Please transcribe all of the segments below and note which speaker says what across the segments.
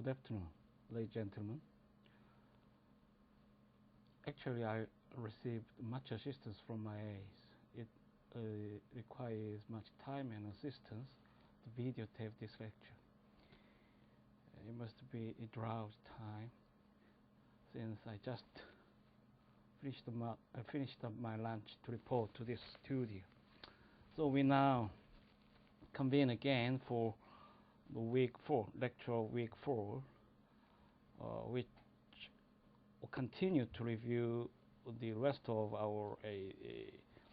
Speaker 1: Good afternoon, ladies and gentlemen. Actually, I received much assistance from my aides. It requires much time and assistance to videotape this lecture. It must be a drowsy time since I just finished up my lunch to report to this studio. So we now convene again for the lecture of week 4, which will continue to review the rest of our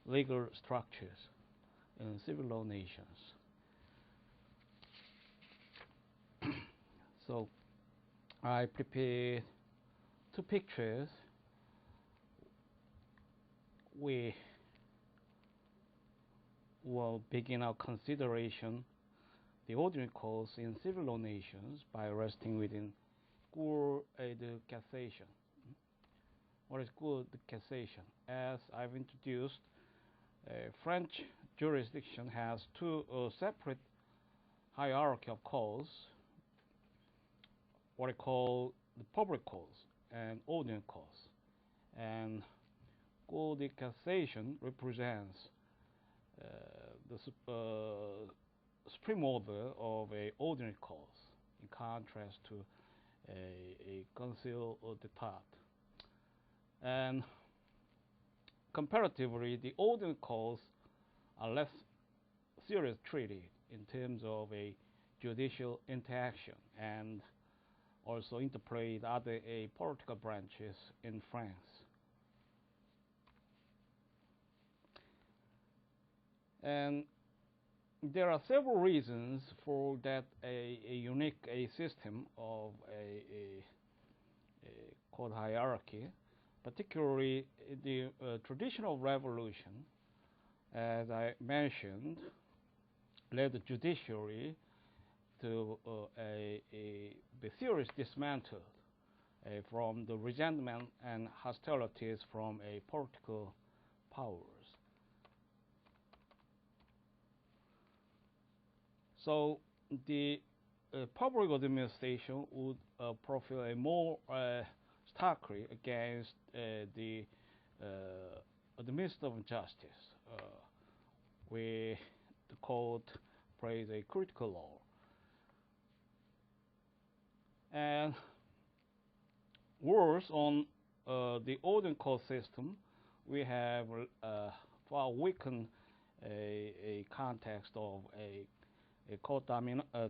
Speaker 1: legal structures in civil law nations. So I prepared 2 pictures. We will begin our consideration the ordinary course in civil law nations by resting within C.L.T.W.4.1. What is C.L.T.W.4.1? As I've introduced, French jurisdiction has 2 separate hierarchy of courts, what I call the public courts and ordinary courts. And C.L.T.W.4.1 represents the supreme order of a ordinary course, in contrast to a council d'etat. And comparatively, the ordinary courts are less serious treated in terms of a judicial interaction and also interplay with other political branches in France. And there are several reasons for that a unique system of a court hierarchy, particularly the traditional revolution, as I mentioned, led the judiciary to be seriously dismantled from the resentment and hostilities from political powers. So the public administration would profile a more starkly against the administrative justice, where the court plays a critical role. And worse, on the ordinary court system, we have far weakened a context of a court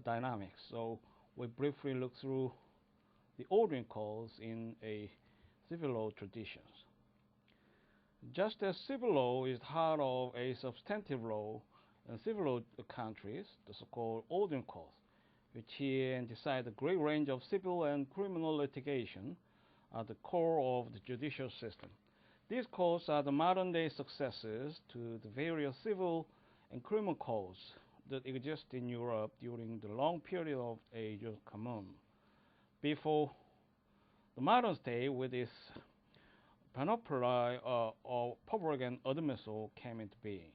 Speaker 1: dynamics. So we briefly look through the ordinary courts in a civil law traditions. Just as civil law is part of a substantive law in civil law countries, the so-called ordinary courts, which hear and decide a great range of civil and criminal litigation, are the core of the judicial system. These courts are the modern-day successors to the various civil and criminal courts that exist in Europe during the long period of jus commune, before the modern state with its panoply of public and administrative came into being.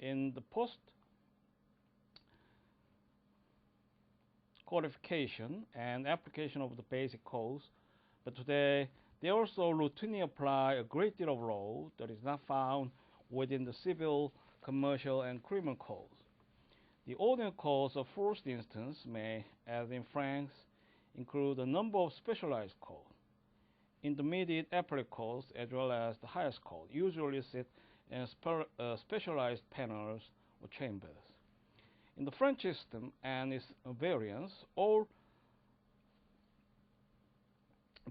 Speaker 1: In the post-codification and application of the basic codes, but today they also routinely apply a great deal of law that is not found within the civil, commercial, and criminal codes. The ordinary courts of first instance may, as in France, include a number of specialized courts. Intermediate appellate courts, as well as the highest court, usually sit in specialized panels or chambers. In the French system and its variants, all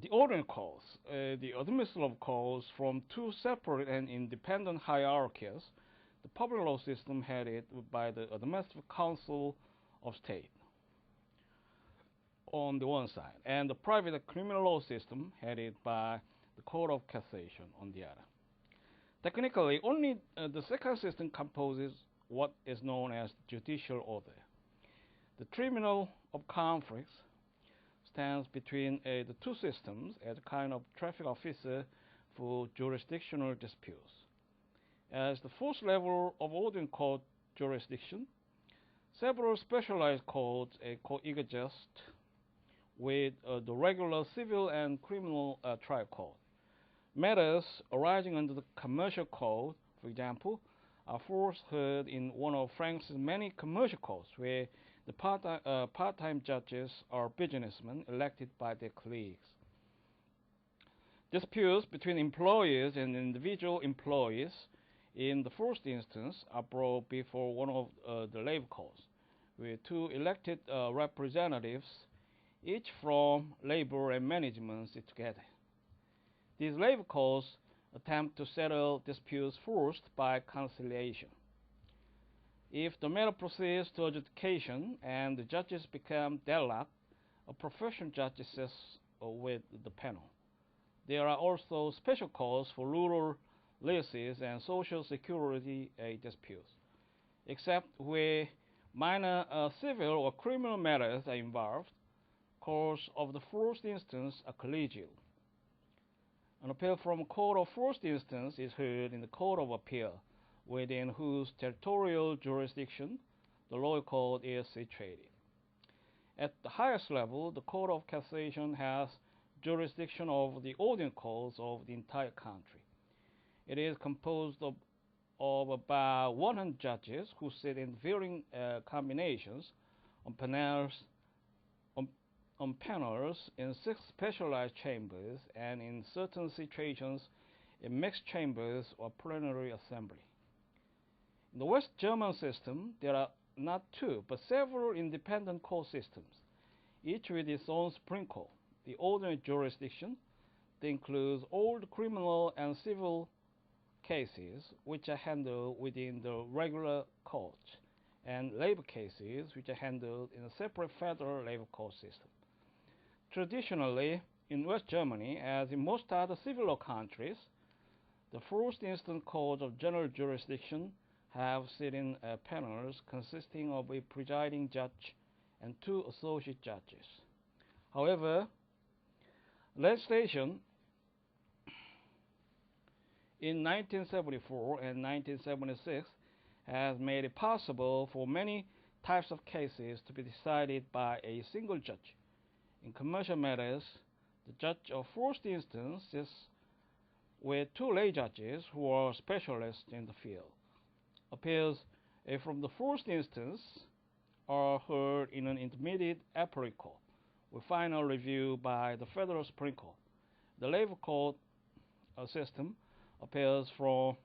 Speaker 1: the ordinary courts, the administrative courts, from 2 separate and independent hierarchies, the public law system headed by the Administrative Council of State on the one side, and the private criminal law system headed by the Court of Cassation on the other. Technically, only the second system composes what is known as judicial order. The tribunal of conflicts stands between the 2 systems as a kind of traffic officer for jurisdictional disputes. As the first level of ordinary court jurisdiction, several specialized courts, called with the regular civil and criminal trial code. Matters arising under the commercial code, for example, are first heard in one of France's many commercial courts where the part-time judges are businessmen elected by their colleagues. Disputes between employers and individual employees in the first instance are brought before one of the labor courts, with two elected representatives, each from labor and management, sit together. These labor courts attempt to settle disputes first by conciliation. If the matter proceeds to adjudication and the judges become deadlocked, a professional judge sits with the panel. There are also special courts for rural leases and social security disputes, except where minor civil or criminal matters are involved. Courts of the first instance are collegial. An appeal from a court of first instance is heard in the Court of Appeal, within whose territorial jurisdiction the lower court is situated. At the highest level, the Court of Cassation has jurisdiction over the ordinary courts of the entire country. It is composed of about 100 judges who sit in varying combinations on panels in 6 specialized chambers, and in certain situations in mixed chambers or plenary assembly. In the West German system, there are not 2, but several independent court systems, each with its own Supreme Court. The ordinary jurisdiction that includes all the criminal and civil cases which are handled within the regular court, and labor cases which are handled in a separate federal labor court system. Traditionally, in West Germany, as in most other civil law countries, the first instance courts of general jurisdiction have sitting panels consisting of a presiding judge and 2 associate judges. However, legislation in 1974 and 1976 has made it possible for many types of cases to be decided by a single judge. In commercial matters, the judge of first instance is with 2 lay judges who are specialists in the field. Appeals from the first instance are heard in an intermediate appellate court, with final review by the Federal Supreme Court. The labor court system, appeals from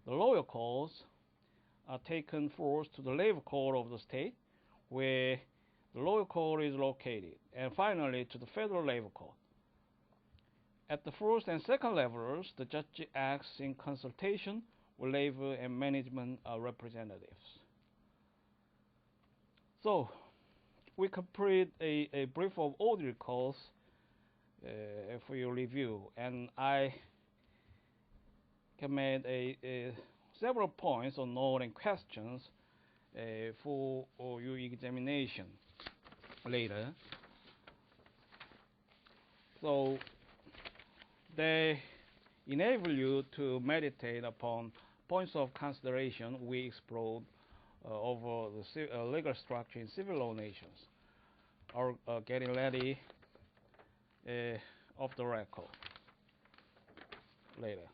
Speaker 1: the lower courts are taken first to the labor court of the state, where the lower court is located, and finally to the federal labor court. At the first and second levels, the judge acts in consultation with labor and management representatives. So, we complete a brief of ordinary course for your review, and I can make several points on note and questions for your examination later. So they enable you to meditate upon points of consideration we explored over the legal structure in civil law nations, or getting ready off the record later.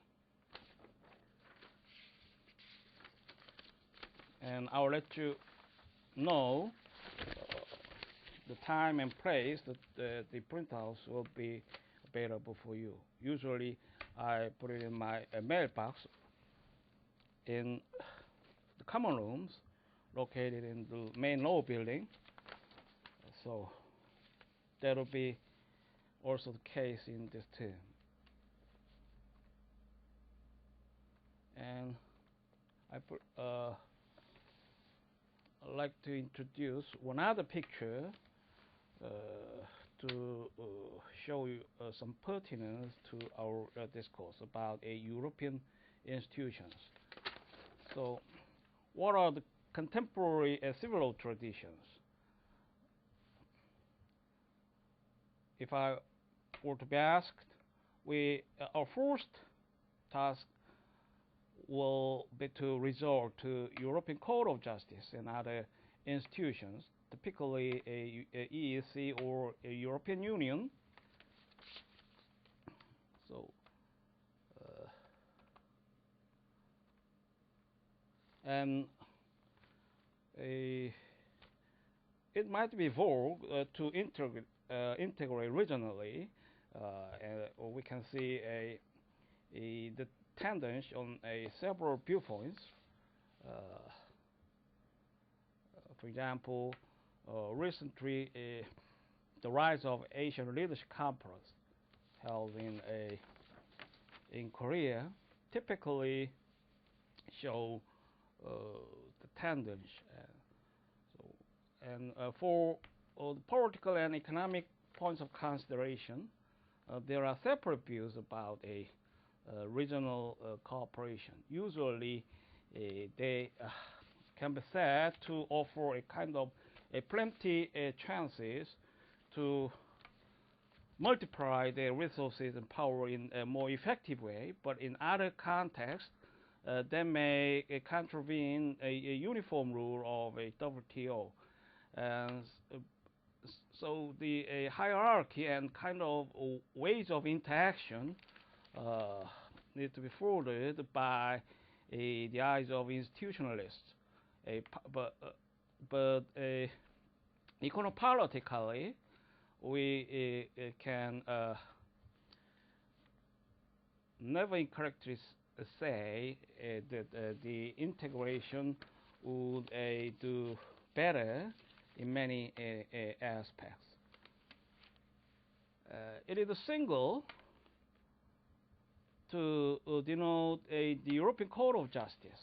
Speaker 1: And I'll let you know the time and place that the printouts will be available for you. Usually, I put it in my mailbox in the common rooms located in the main law building. So that will be also the case in this term. And I'd like to introduce one other picture to show you some pertinence to our discourse about European institutions. So, what are the contemporary civil law traditions? If I were to be asked, our first task will be to resort to European Court of Justice and other institutions typically a EEC or a European Union. So, and it might be evolved to integrate regionally, and we can see the tendency on several viewpoints. For example, recently the rise of Asian Leadership Conference held in Korea typically show the tendency. For the political and economic points of consideration, there are separate views about a regional cooperation. Usually, they can be said to offer a kind of plenty chances to multiply their resources and power in a more effective way, but in other contexts, they may contravene a uniform rule of a WTO. And so the hierarchy and kind of ways of interaction need to be followed by the eyes of institutionalists. But econopolitically, we can never incorrectly say that the integration would do better in many aspects. It is a symbol to denote the European Court of Justice,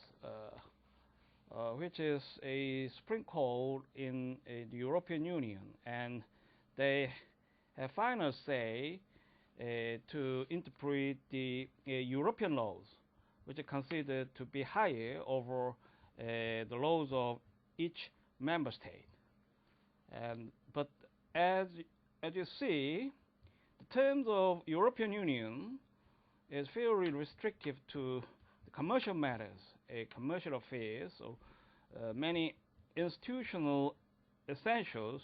Speaker 1: which is a Supreme Court in the European Union, and they have final say to interpret the European laws, which are considered to be higher over the laws of each member state. But as you see, the terms of European Union is fairly restrictive to the commercial matters, commercial affairs. So many institutional essentials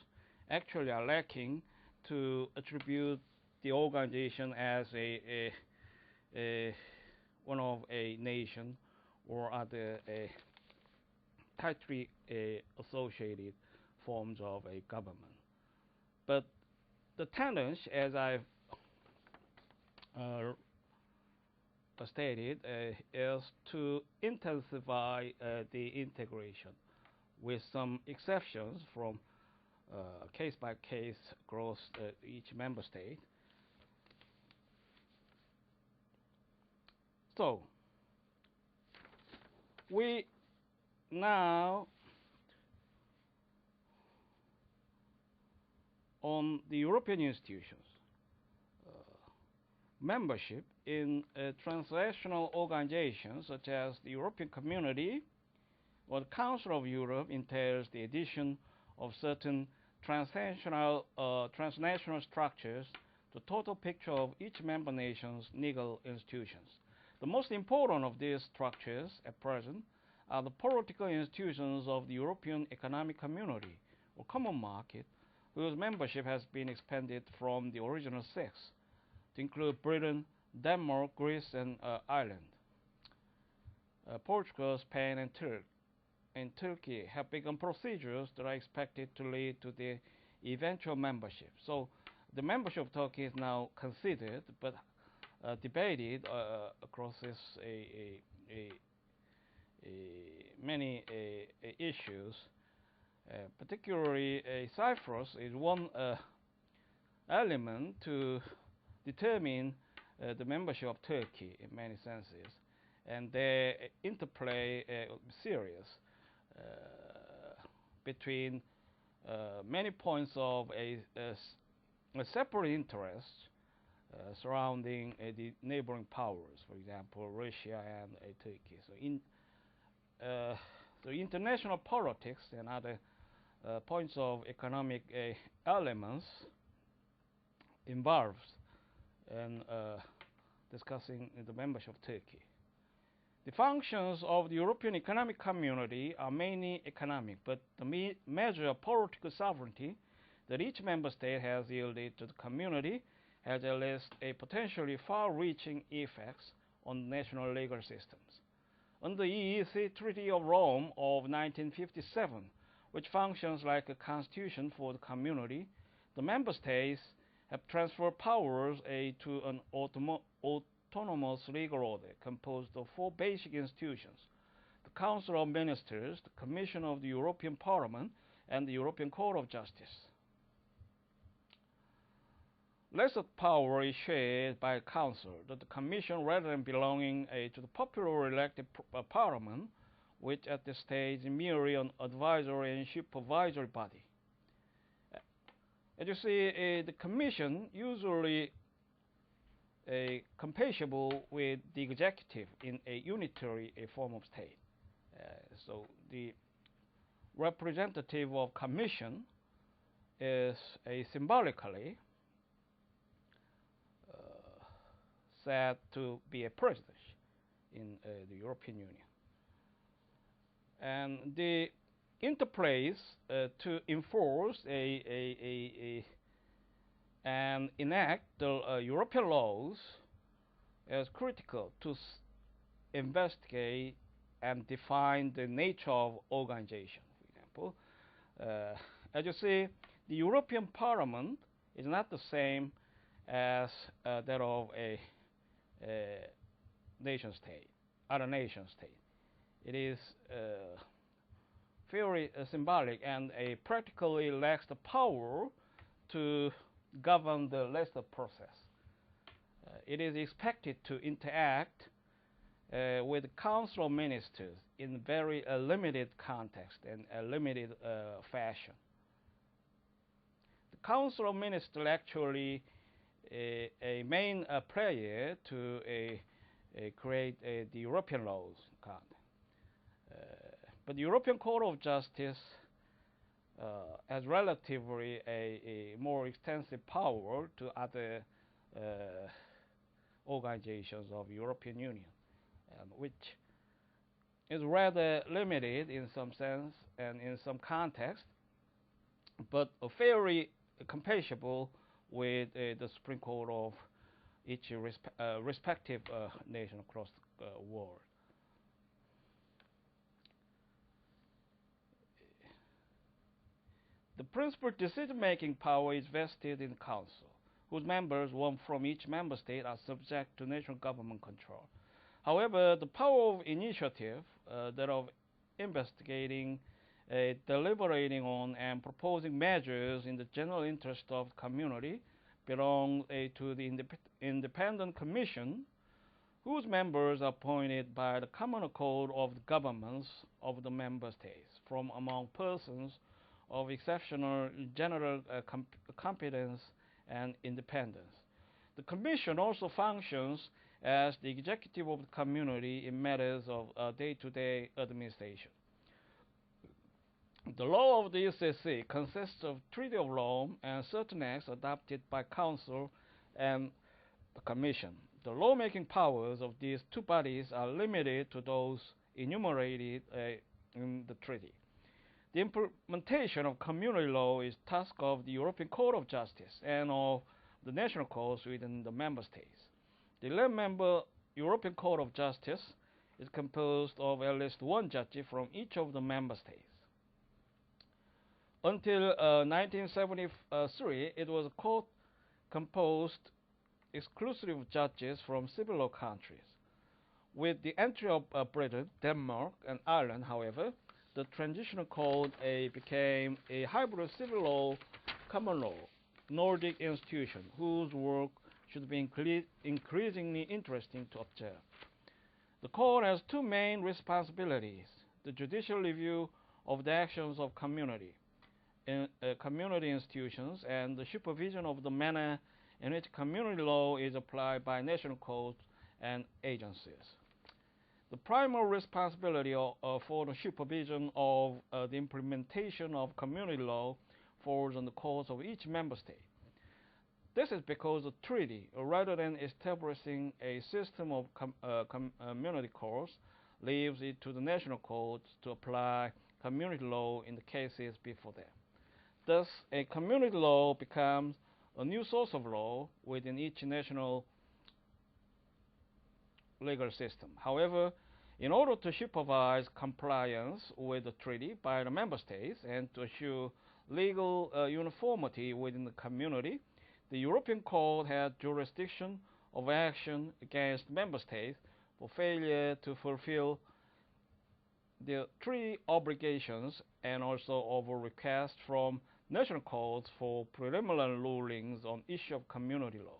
Speaker 1: actually are lacking to attribute the organization as one of a nation or other tightly associated forms of a government. But the tendency, as I've stated, is to intensify the integration, with some exceptions from case-by-case across each member state. So we now on the European institutions, membership in transnational organizations such as the European Community or the Council of Europe entails the addition of certain transnational structures to the total picture of each member nation's legal institutions. The most important of these structures at present are the political institutions of the European Economic Community or Common Market, whose membership has been expanded from the original 6 to include Britain, Denmark, Greece, and Ireland. Portugal, Spain, and Turkey have begun procedures that are expected to lead to the eventual membership. So the membership of Turkey is now considered, but debated across many issues. Particularly, Cyprus is one element to determine the membership of Turkey in many senses, and their interplay serious between many points of a separate interest surrounding the neighboring powers, for example, Russia and Turkey. So international politics and other points of economic elements involved in discussing the membership of Turkey. The functions of the European Economic Community are mainly economic, but the measure of political sovereignty that each member state has yielded to the community has at least a potentially far-reaching effects on national legal systems. Under the EEC Treaty of Rome of 1957, which functions like a constitution for the community, the member states have transferred powers to an autonomous legal order composed of four basic institutions: the Council of Ministers, the Commission of the European Parliament, and the European Court of Justice. Lesser power is shared by the Council, that the Commission, rather than belonging to the popularly elected Parliament, which at this stage is merely an advisory and supervisory body. As you see, the Commission usually compatible with the executive in a unitary form of state. So the representative of Commission is symbolically said to be a president in the European Union. And the interplays to enforce and enact the European laws is critical to investigate and define the nature of organization. For example, as you see, the European Parliament is not the same as that of a nation state, other nation state. It is very symbolic and practically lacks the power to govern the legislative process. It is expected to interact with the Council of Ministers in very limited context and a limited fashion. The Council of Ministers actually a main player to create the European laws. But the European Court of Justice has relatively a more extensive power to other organizations of the European Union, which is rather limited in some sense and in some context, but fairly compatible with the Supreme Court of each respective nation across the world. The principal decision-making power is vested in the Council, whose members, one from each member state, are subject to national government control. However, the power of initiative, that of investigating, deliberating on, and proposing measures in the general interest of the community, belong to the Independent Commission, whose members are appointed by the common accord of the governments of the member states from among persons of exceptional general competence and independence. The Commission also functions as the executive of the community in matters of day-to-day administration. The law of the ECC consists of Treaty of Rome and certain acts adopted by Council and the Commission. The lawmaking powers of these two bodies are limited to those enumerated in the treaty. The implementation of community law is task of the European Court of Justice and of the national courts within the member states. The 11-member European Court of Justice is composed of at least one judge from each of the member states. Until 1973, it was a court composed exclusively of judges from civil law countries. With the entry of Britain, Denmark, and Ireland, however, the transitional code became a hybrid civil law, common law, Nordic institution, whose work should be increasingly interesting to observe. The court has two main responsibilities: the judicial review of the actions of community institutions and the supervision of the manner in which community law is applied by national courts and agencies. The primary responsibility for the supervision of the implementation of community law falls on the courts of each member state. This is because the treaty, rather than establishing a system of community courts, leaves it to the national courts to apply community law in the cases before them. Thus, a community law becomes a new source of law within each national legal system. However, in order to supervise compliance with the treaty by the member states and to assure legal uniformity within the community, the European Court had jurisdiction of action against member states for failure to fulfill the treaty obligations and also over requests from national courts for preliminary rulings on issue of community law.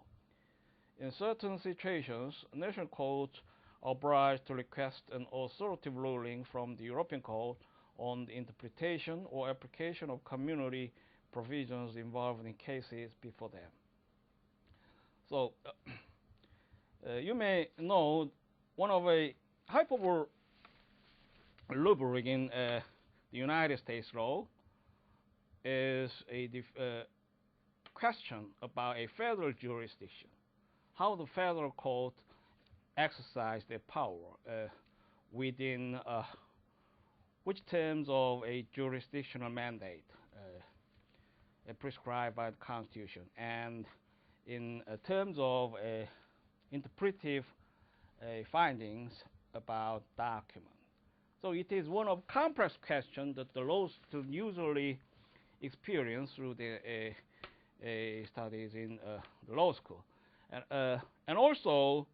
Speaker 1: In certain situations, national courts are obliged to request an authoritative ruling from the European Court on the interpretation or application of community provisions involved in cases before them. So, you may know one of a hyperbole rubric in the United States law is a question about a federal jurisdiction, how the federal court exercise their power within which terms of a jurisdictional mandate prescribed by the Constitution, and in terms of interpretive findings about documents. So it is one of complex questions that the law students usually experience through their studies in the law school. And also,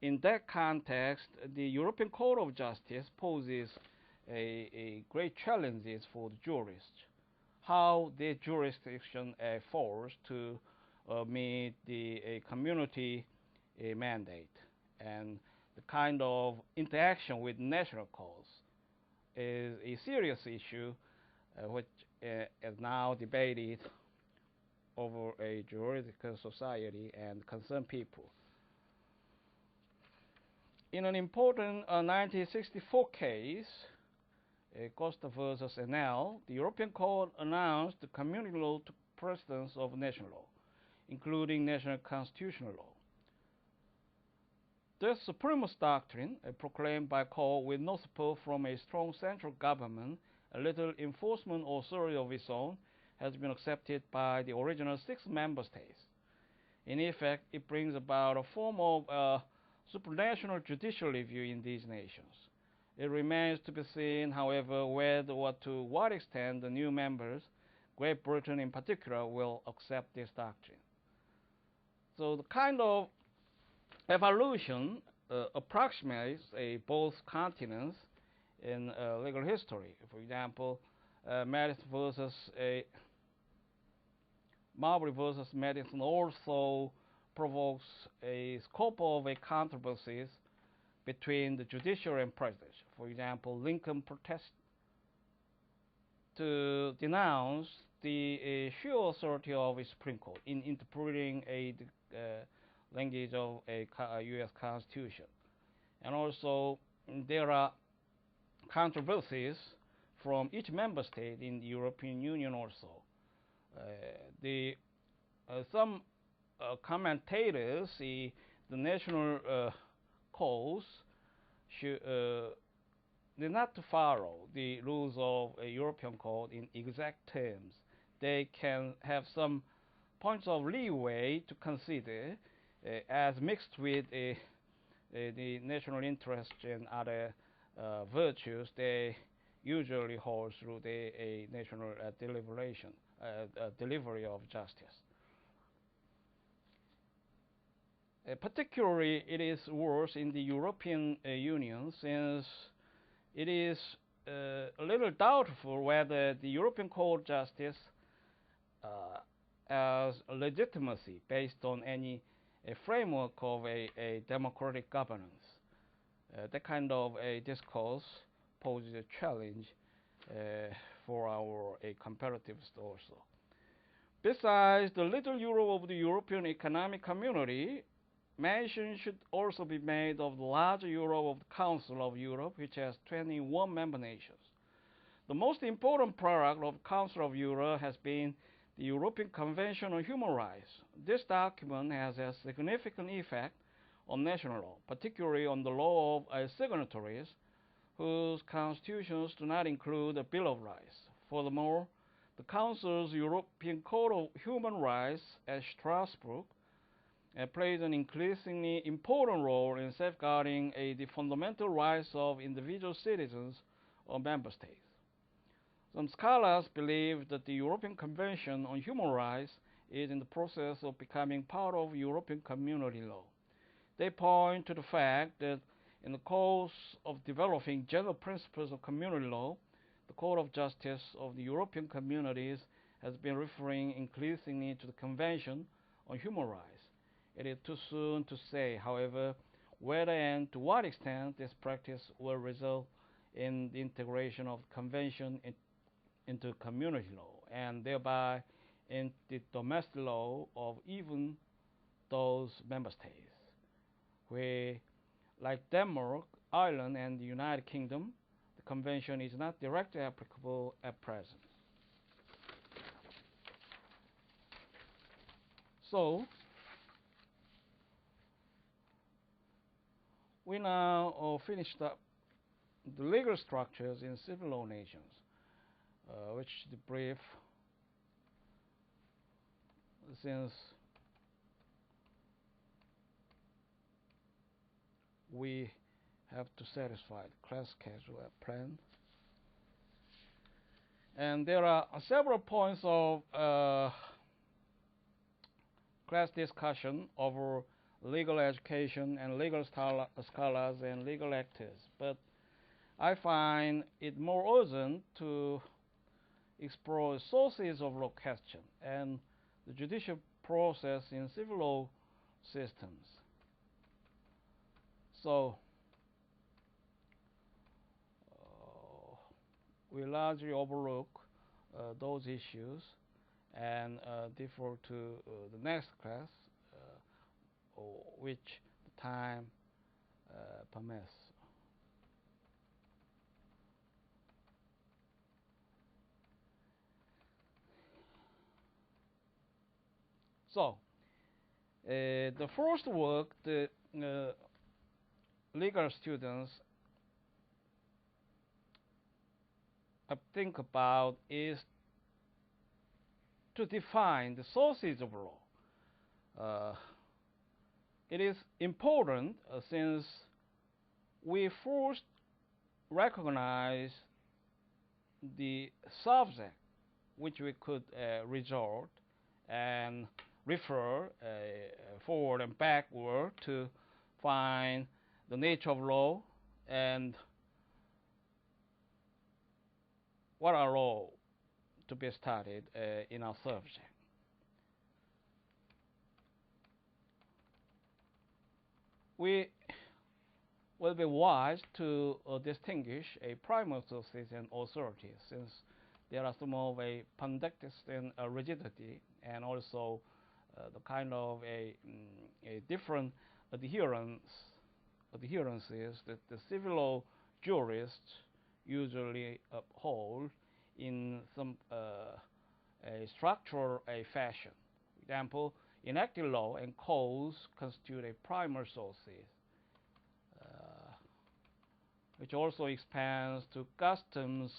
Speaker 1: in that context, the European Court of Justice poses a great challenges for the jurists, how their jurisdiction falls to meet the community mandate, and the kind of interaction with national courts is a serious issue which is now debated over a juridical society and concerned people. In an important 1964 case, Costa versus NL, the European Court announced the community law took precedence of national law, including national constitutional law. This supremacist doctrine, proclaimed by court with no support from a strong central government, a little enforcement authority of its own, has been accepted by the original 6 member states. In effect, it brings about a form of supranational judicial review in these nations. It remains to be seen, however, whether or to what extent the new members, Great Britain in particular, will accept this doctrine. So the kind of evolution approximates both continents in legal history. For example, Madison versus Marbury versus Madison also provokes a scope of controversies between the judiciary and presidential. For example, Lincoln protested to denounce the sheer authority of the Supreme Court in interpreting the language of a U.S. Constitution. And also, there are controversies from each member state in the European Union also. Some commentators see the national courts should not to follow the rules of a European court in exact terms. They can have some points of leeway to consider as mixed with the national interest and other virtues they usually hold through the national delivery of justice. Particularly, it is worse in the European Union, since it is a little doubtful whether the European Court of Justice has legitimacy based on any framework of a democratic governance. That kind of a discourse poses a challenge for our comparatives also. Besides the little euro of the European Economic Community, mention should also be made of the larger euro of the Council of Europe, which has 21 member nations. The most important product of the Council of Europe has been the European Convention on Human Rights. This document has a significant effect on national law, particularly on the law of signatories whose constitutions do not include a Bill of Rights. Furthermore, the Council's European Court of Human Rights at Strasbourg plays an increasingly important role in safeguarding the fundamental rights of individual citizens of member states. Some scholars believe that the European Convention on Human Rights is in the process of becoming part of European community law. They point to the fact that in the course of developing general principles of community law, the Court of Justice of the European Communities has been referring increasingly to the Convention on Human Rights. It is too soon to say, however, whether and to what extent this practice will result in the integration of the Convention into community law, and thereby in the domestic law of even those member states, where, like Denmark, Ireland, and the United Kingdom, the Convention is not directly applicable at present. So, we now finished up the legal structures in civil law nations, which the brief, since we have to satisfy the class schedule at plan. And there are several points of class discussion over legal education and legal scholars and legal actors, but I find it more urgent to explore sources of law question and the judicial process in civil law systems. So we largely overlook those issues and defer to the next class, which the time permits. So, the first work the legal students think about is to define the sources of law. It is important since we first recognize the subject which we could resort and refer forward and backward to find the nature of law and what are law to be studied in our subject. We will be wise to distinguish a primary sources and authorities, since there are some of a pandectis and rigidity, and also the kind of a different adherences that the civil law jurists usually uphold in some a structural fashion. For example, enacted law and codes constitute a primary sources, which also expands to customs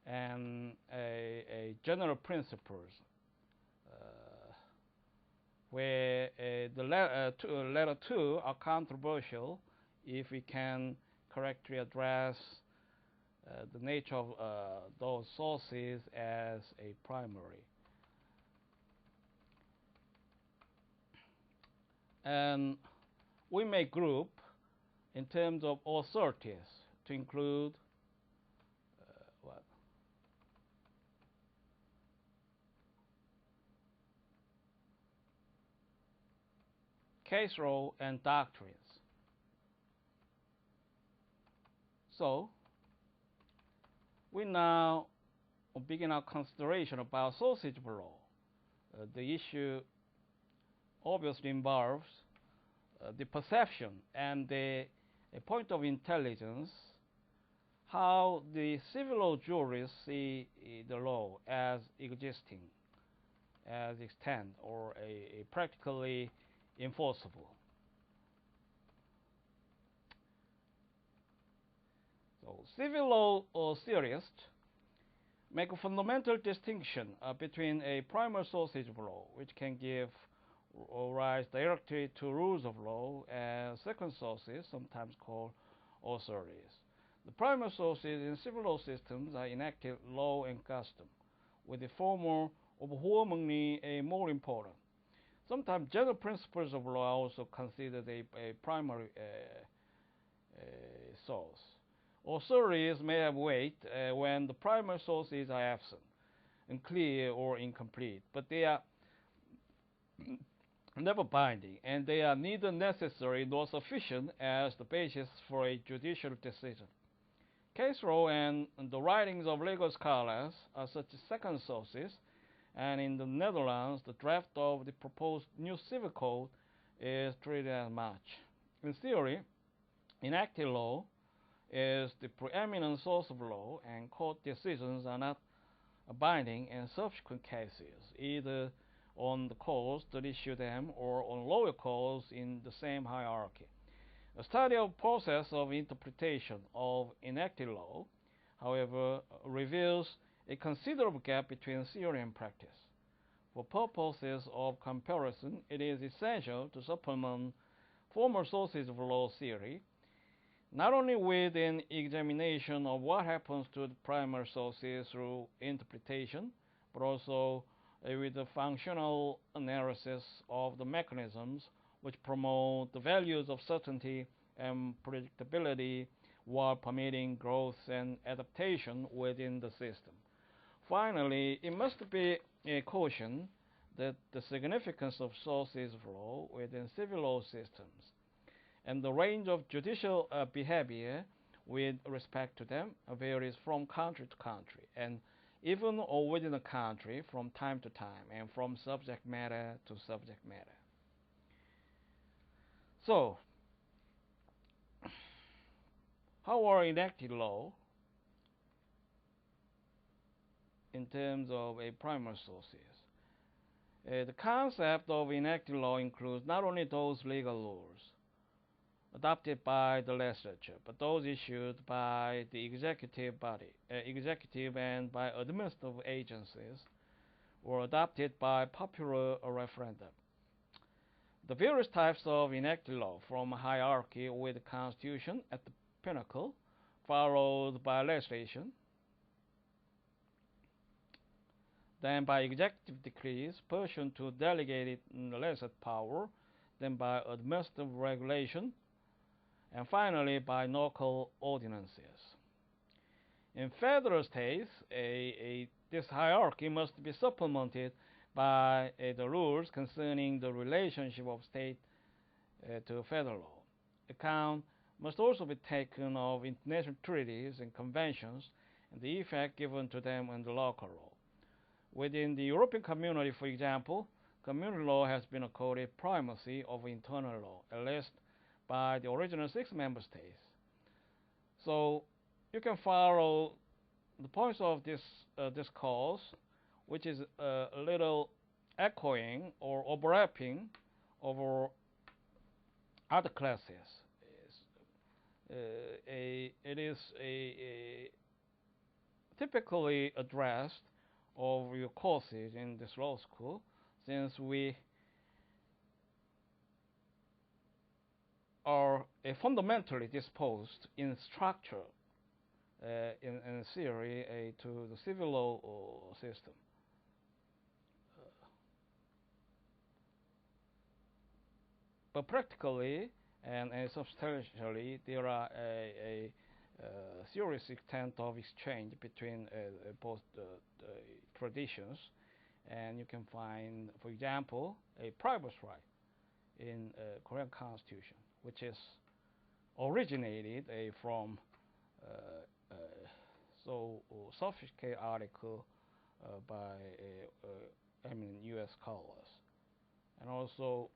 Speaker 1: and a general principles, where the latter two are controversial if we can correctly address the nature of those sources as a primary. And we may group in terms of authorities to include what? Case law and doctrines. So we now begin our consideration about sources of law. The issue obviously involves the perception and the point of intelligence, how the civil law jurists see the law as existing, as extant or a practically enforceable. So civil law or theorists make a fundamental distinction between a primary sources of law, which can give rise directly to rules of law, and second sources, sometimes called authorities. The primary sources in civil law systems are enacted law and custom, with the former overwhelmingly more important. Sometimes general principles of law are also considered a primary source. Authorities may have weight when the primary sources are absent, unclear, or incomplete, but they are never binding, and they are neither necessary nor sufficient as the basis for a judicial decision. Case law and the writings of legal scholars are such second sources, and in the Netherlands, the draft of the proposed new civil code is treated as much. In theory, enacted law is the preeminent source of law, and court decisions are not binding in subsequent cases, either on the courts that issue them or on lower courts in the same hierarchy. A study of process of interpretation of enacted law, however, reveals a considerable gap between theory and practice. For purposes of comparison, it is essential to supplement former sources of law theory, not only with an examination of what happens to the primary sources through interpretation, but also with a functional analysis of the mechanisms which promote the values of certainty and predictability while permitting growth and adaptation within the system. Finally, it must be cautioned that the significance of sources of law within civil law systems and the range of judicial behavior with respect to them varies from country to country, and even within a country from time to time, and from subject matter to subject matter. So, how are enacted law in terms of a primary sources? The concept of enacted law includes not only those legal laws adopted by the legislature, but those issued by the executive body, executive and by administrative agencies, or adopted by popular referendum. The various types of enacted law, from a hierarchy with the Constitution at the pinnacle, followed by legislation, then by executive decrees pursuant to delegated legislative power, then by administrative regulation, and finally by local ordinances. In federal states, this hierarchy must be supplemented by the rules concerning the relationship of state to federal law. Account must also be taken of international treaties and conventions and the effect given to them in the local law. Within the European Community, for example, community law has been accorded primacy over internal law, at least by the original 6 member states. So you can follow the points of this discourse, which is a little echoing or overlapping over other classes. It is typically addressed of your courses in this law school, since we are fundamentally disposed in structure, in theory, to the civil law system. But practically and substantially, there are a serious extent of exchange between both the traditions, and you can find, for example, a private right in Korean Constitution, which is originated from so sophisticated article by U.S. scholars, and also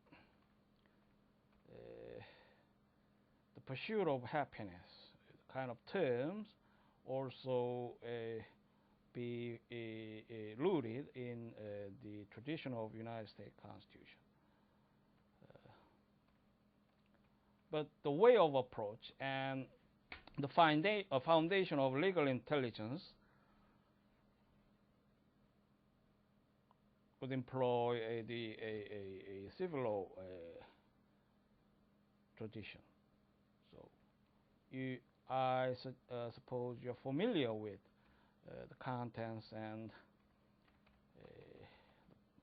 Speaker 1: the pursuit of happiness kind of terms also be rooted in the tradition of United States Constitution. But the way of approach and the foundation of legal intelligence would employ a civil law tradition. So I suppose you're familiar with the contents and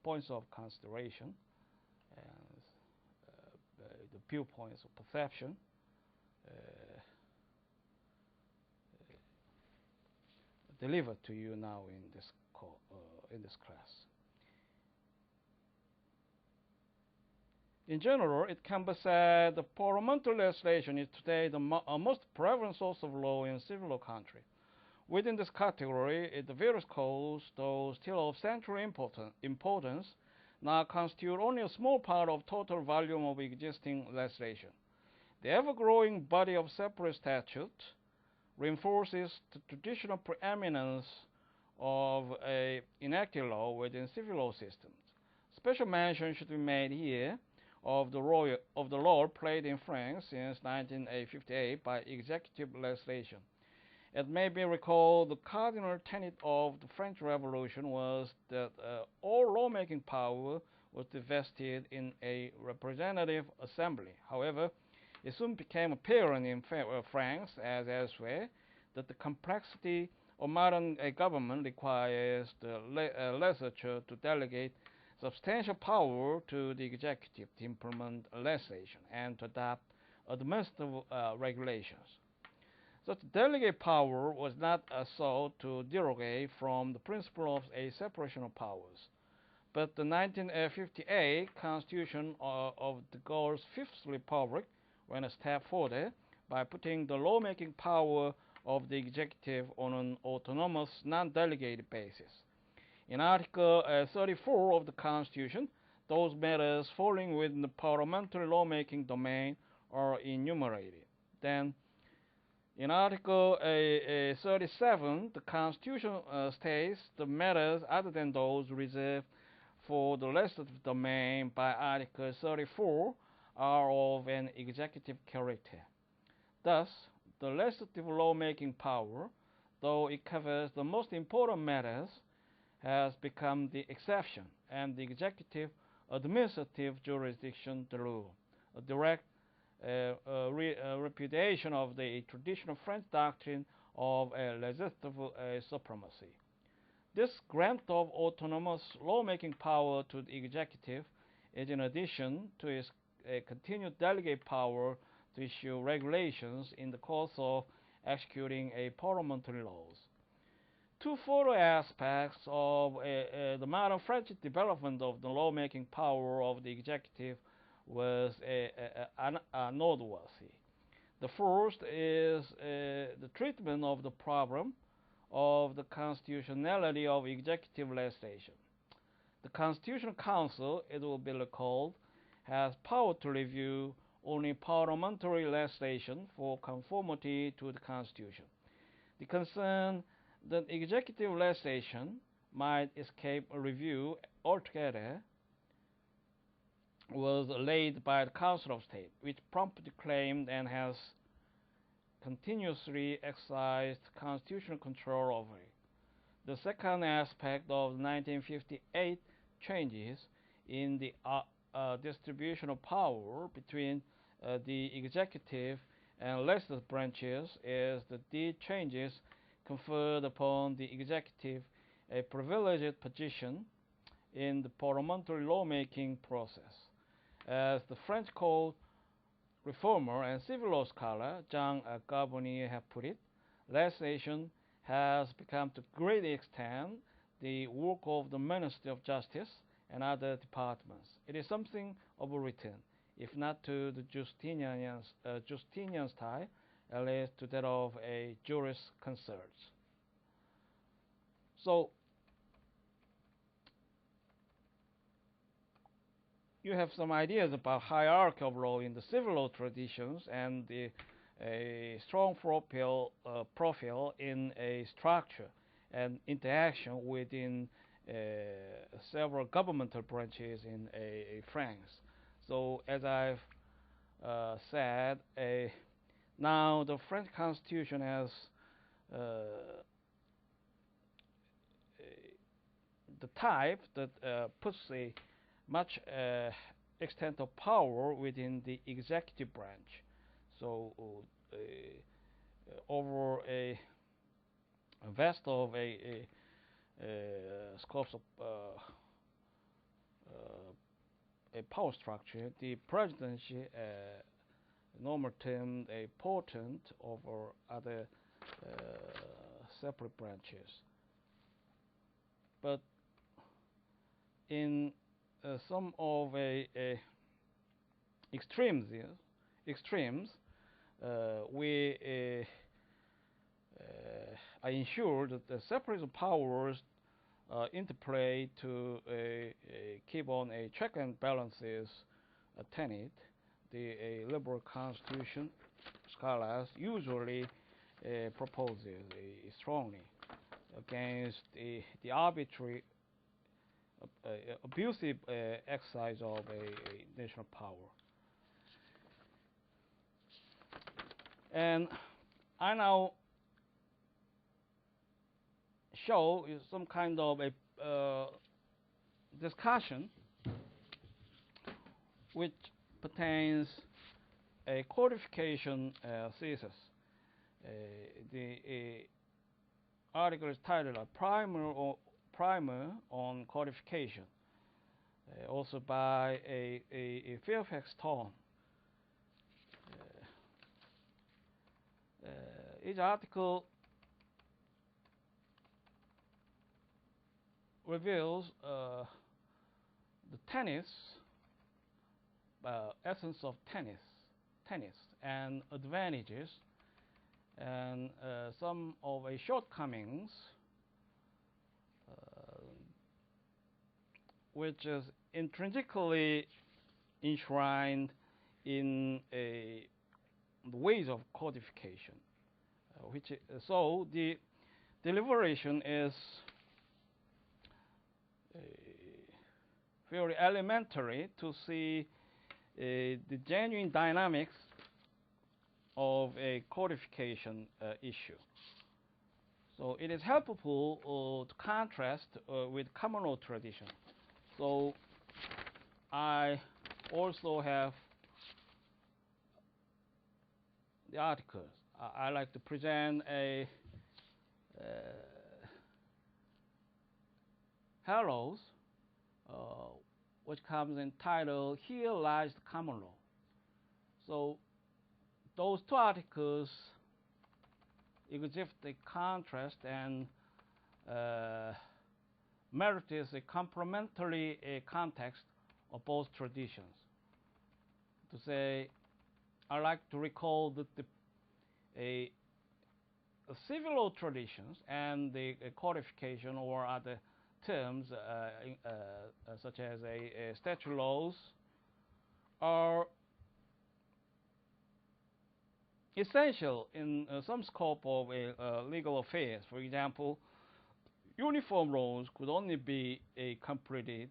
Speaker 1: points of consideration and the viewpoints of perception delivered to you now in this class. In general, it can be said the parliamentary legislation is today the most prevalent source of law in civil law country. Within this category, the various codes, though still of central importance, now constitute only a small part of total volume of existing legislation. The ever-growing body of separate statute reinforces the traditional preeminence of enacted law within civil law systems. Special mention should be made here of the role played in France since 1958 by executive legislation. It may be recalled the cardinal tenet of the French Revolution was that all lawmaking power was vested in a representative assembly. However, it soon became apparent in France, as elsewhere, that the complexity of modern government requires the legislature to delegate substantial power to the executive to implement legislation and to adopt administrative regulations. Such delegate power was not sought to derogate from the principle of a separation of powers, but the 1958 Constitution of de Gaulle's Fifth Republic went a step further by putting the lawmaking power of the executive on an autonomous, non-delegated basis. In Article 34 of the Constitution, those matters falling within the parliamentary lawmaking domain are enumerated. Then, in Article 37, the Constitution states the matters other than those reserved for the legislative domain by Article 34 are of an executive character. Thus, the legislative lawmaking power, though it covers the most important matters, has become the exception, and the executive administrative jurisdiction the rule, a direct repudiation of the traditional French doctrine of legislative supremacy. This grant of autonomous lawmaking power to the executive is in addition to its continued delegate power to issue regulations in the course of executing parliamentary laws. Two further aspects of the modern French development of the lawmaking power of the executive was noteworthy. The first is the treatment of the problem of the constitutionality of executive legislation. The Constitutional Council, it will be recalled, has power to review only parliamentary legislation for conformity to the Constitution. The concern that executive legislation might escape a review altogether was laid by the Council of State, which promptly claimed and has continuously exercised constitutional control over it. The second aspect of the 1958 changes in the distribution of power between the executive and legislative branches is that these changes conferred upon the executive a privileged position in the parliamentary lawmaking process. As the French code reformer and civil law scholar Jean Carbonnier have put it, legislation has become to a great extent the work of the Ministry of Justice and other departments. It is something of a return, if not to the Justinian style, at least to that of a jurisconsult. So, you have some ideas about hierarchy of law in the civil law traditions and a strong profile in a structure and interaction within several governmental branches in France. So as I've said, now the French Constitution has uh, the type that puts a much extent of power within the executive branch. So over a vast of scopes of a power structure, the presidency normal term a potent over other separate branches. But in some of extremes, we are ensured that the separation of powers interplay to keep on a check and balances tenet. The liberal constitution scholars usually proposes strongly against the arbitrary abusive exercise of a national power. And I now show you some kind of a discussion which pertains a codification thesis. The article is titled "A Primer on Codification," also by a Fairfax Tom. Each article reveals the essence of tenets and advantages, and some of the shortcomings, which is intrinsically enshrined in the ways of codification. So the deliberation is very elementary to see the genuine dynamics of a codification issue. So it is helpful to contrast with common law tradition. So I also have the articles. I like to present a Hellos, which comes entitled "Here Lies the Common Law." So those two articles exhibit a contrast and merit a complementary context of both traditions. To say, I like to recall that the civil law traditions and the codification or other terms such as statute laws are essential in some scope of legal affairs. For example, uniform laws could only be completed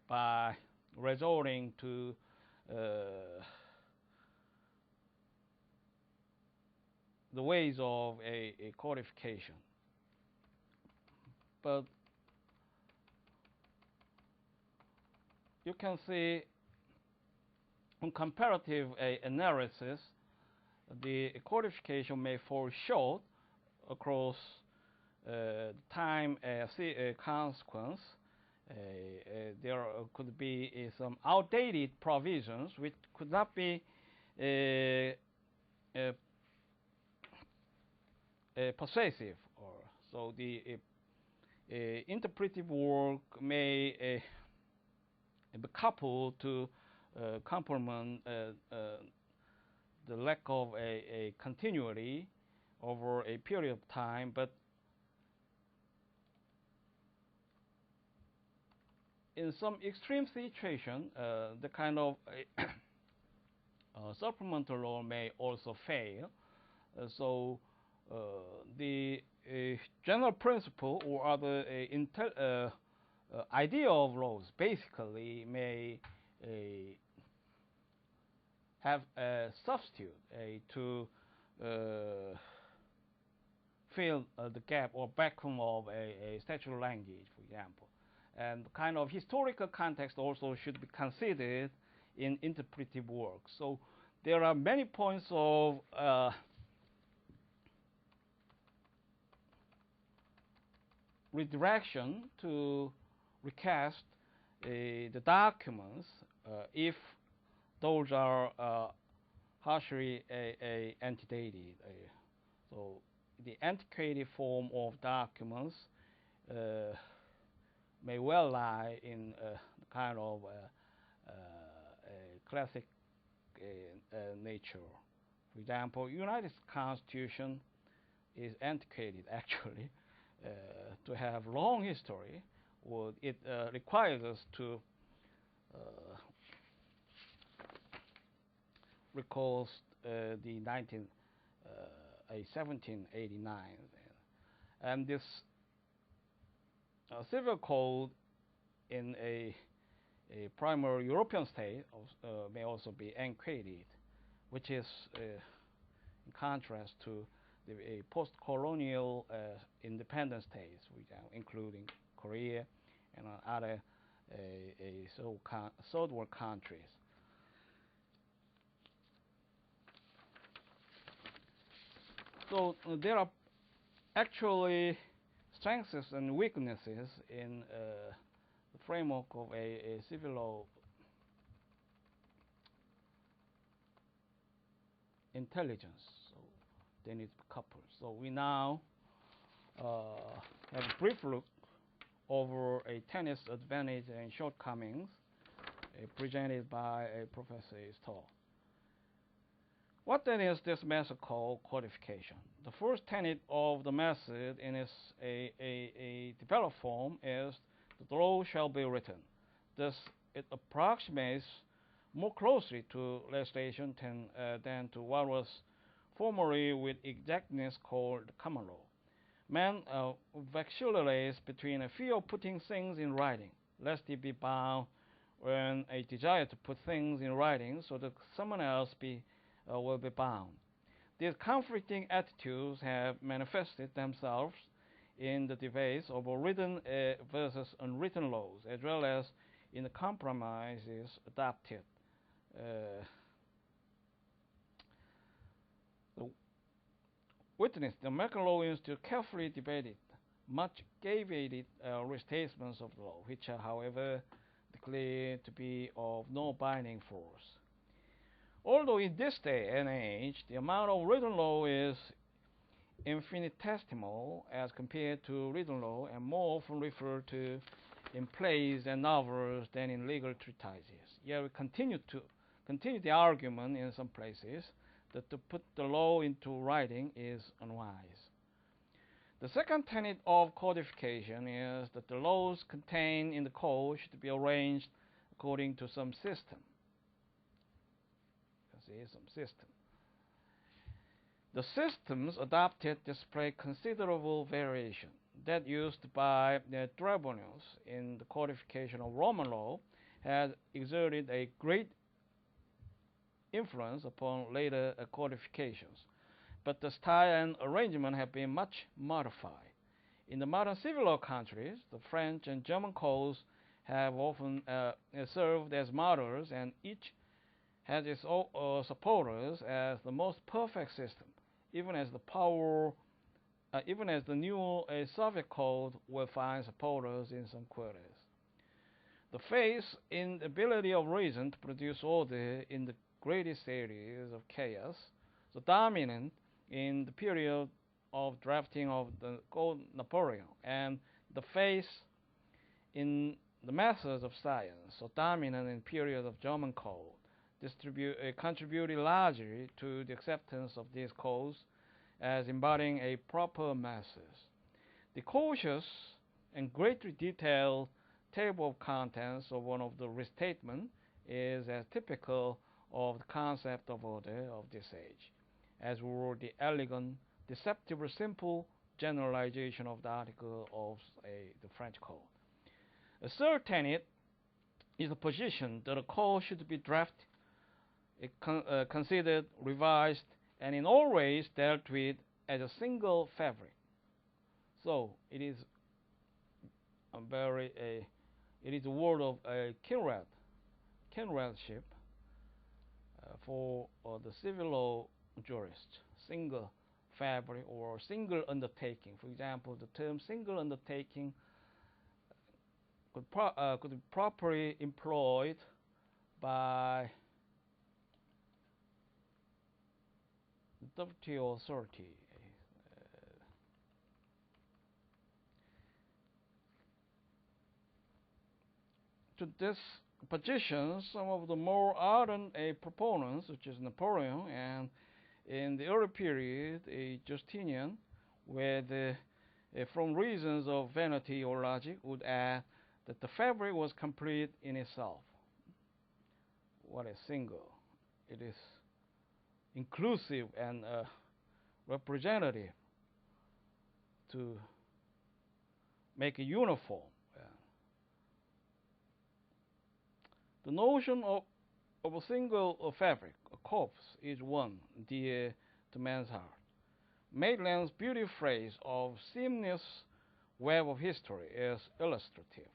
Speaker 1: by resorting to the ways of a codification. But you can see on comparative analysis, the codification may fall short across time consequence. There could be some outdated provisions which could not be persuasive, or so the interpretive work may be coupled to complement the lack of a continuity over a period of time. But in some extreme situation, the kind of supplemental law may also fail. So The general principle or other idea of laws basically may uh, have a substitute to uh, fill the gap or vacuum of a statutory language, for example. And kind of historical context also should be considered in interpretive work. So there are many points of redirection to recast the documents if those are harshly antedated. So the antiquated form of documents uh, may well lie in the kind of classic nature. For example, United States Constitution is antiquated actually to have long history. Well, it requires us to uh, recall the 1789, and this civil code in a primary European state may also be antiquated, which is in contrast to the post-colonial independent states, including Korea and other third world countries. So there are actually strengths and weaknesses in the framework of a civil law intelligence. So they need to be coupled. So we now have a brief look over a tennis advantage and shortcomings presented by Professor Stoll. What then is this method called codification? The first tenet of the method in its a developed form is that the law shall be written. Thus, it approximates more closely to legislation than to what was formerly with exactness called common law. Man vaccillates between a fear of putting things in writing, lest he be bound, and a desire to put things in writing so that someone else will be bound. These conflicting attitudes have manifested themselves in the debates over written versus unwritten laws, as well as in the compromises adopted. The witness, the American Law Institute carefully debated much caveated restatements of the law, which are, however, declared to be of no binding force. Although in this day and age, the amount of written law is infinitesimal as compared to written law and more often referred to in plays and novels than in legal treatises. Yet we continue the argument in some places that to put the law into writing is unwise. The second tenet of codification is that the laws contained in the code should be arranged according to some system. Some system. The systems adopted display considerable variation. That used by the tribunals in the codification of Roman law has exerted a great influence upon later codifications, but the style and arrangement have been much modified. In the modern civil law countries, the French and German codes have often served as models, and each has its supporters as the most perfect system, even as the new Soviet code will find supporters in some quarters. The faith in the ability of reason to produce order in the greatest areas of chaos, so dominant in the period of drafting of the Code Napoleon, and the faith in the methods of science, so dominant in the period of German code, contributed largely to the acceptance of these codes as embodying a proper method. The cautious and greatly detailed table of contents of one of the restatements is as typical of the concept of order of this age, as were the elegant deceptively simple generalization of the article of the French code. A third tenet is the position that a code should be drafted, considered, revised, and in all ways dealt with as a single fabric. So it is it is a word of kinradship for the civil law jurist, single fabric or single undertaking. For example, the term single undertaking could be properly employed by the WTO authority. To this position, some of the more ardent proponents, such as Napoleon and in the early period, Justinian, where from reasons of vanity or logic, would add that the fabric was complete in itself. What is single? It is inclusive and representative to make it uniform. The notion of a single fabric, a corpse, is one dear to man's heart. Maitland's beautiful phrase of seamless web of history is illustrative.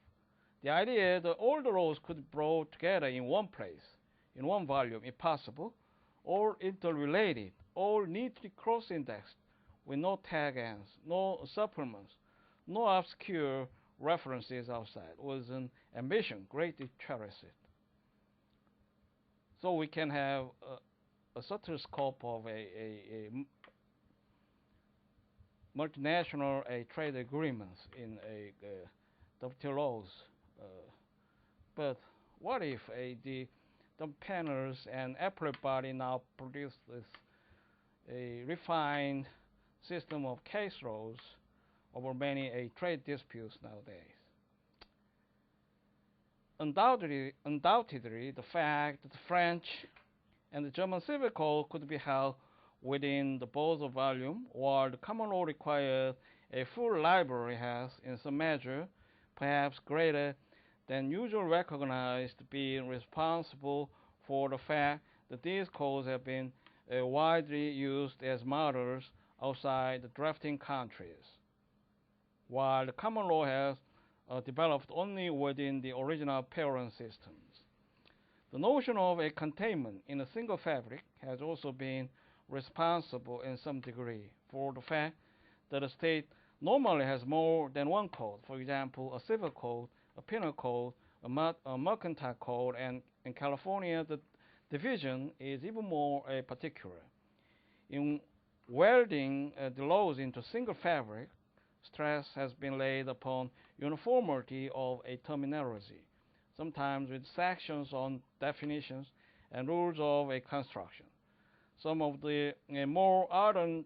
Speaker 1: The idea that all the rows could be brought together in one place, in one volume, if possible, all interrelated, all neatly cross-indexed, with no tag ends, no supplements, no obscure references outside, was an ambition greatly cherished. So we can have a certain scope of a multinational trade agreements in WTO laws. But what if the panels and appellate body now produce this a refined system of case laws over many trade disputes nowadays? Undoubtedly, the fact that the French and the German civil code could be held within the both volume, while the common law required a full library has, in some measure, perhaps greater than usually recognized, being responsible for the fact that these codes have been widely used as models outside the drafting countries, while the common law has developed only within the original parent systems. The notion of a containment in a single fabric has also been responsible in some degree for the fact that a state normally has more than one code. For example, a civil code, a penal code, a mercantile code, and in California, the division is even more particular. In welding the laws into single fabric, stress has been laid upon uniformity of a terminology, sometimes with sections on definitions and rules of a construction. Some of the more ardent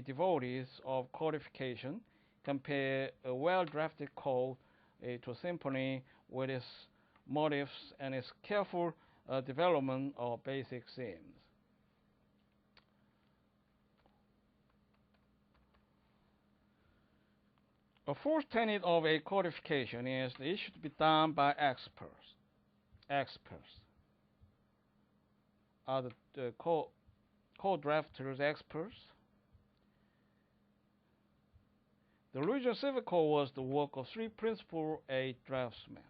Speaker 1: devotees of codification compare a well-drafted code to a symphony with its motifs and its careful development of basic themes. A fourth tenet of a codification is that it should be done by experts. Experts are the code drafters experts. The original civil code was the work of three principal draftsmen.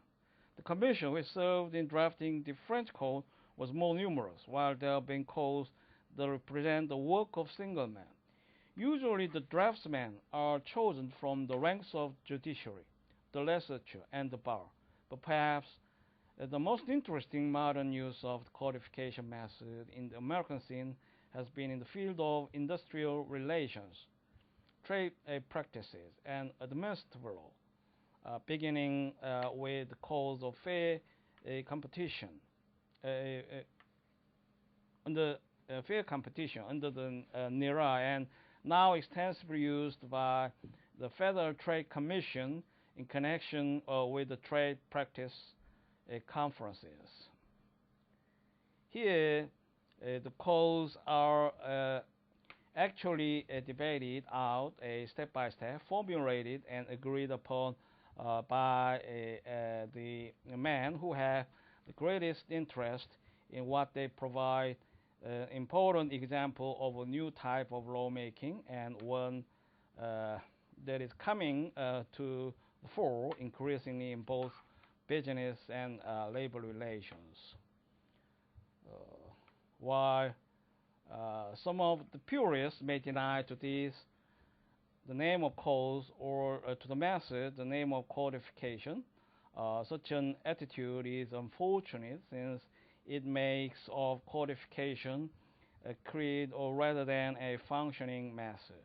Speaker 1: The commission which served in drafting the French code was more numerous, while there have been codes that represent the work of single men. Usually the draftsmen are chosen from the ranks of judiciary, the legislature, and the bar, but perhaps the most interesting modern use of the codification method in the American scene has been in the field of industrial relations, trade practices, and administrative law, beginning with the codes of fair competition, under fair competition under the NERA, and now extensively used by the Federal Trade Commission in connection with the trade practice conferences. Here, the codes are actually debated out a step-by-step, formulated and agreed upon by the men who have the greatest interest in what they provide. Important example of a new type of lawmaking, and one that is coming to the fore increasingly in both business and labor relations. Uh, while some of the purists may deny to this the name of cause, or to the method the name of codification. Such an attitude is unfortunate, since it makes of codification a creed, or rather than a functioning method.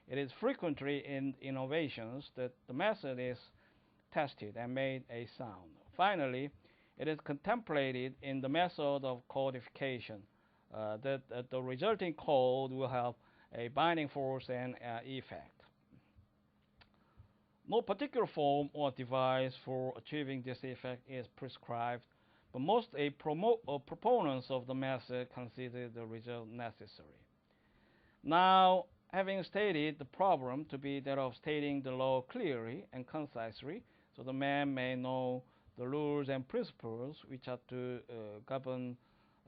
Speaker 1: It is frequently in innovations that the method is tested and made a sound. Finally, it is contemplated in the method of codification that the resulting code will have a binding force and effect. No particular form or device for achieving this effect is prescribed, but most proponents of the method consider the result necessary. Now, having stated the problem to be that of stating the law clearly and concisely, so the man may know the rules and principles which are to govern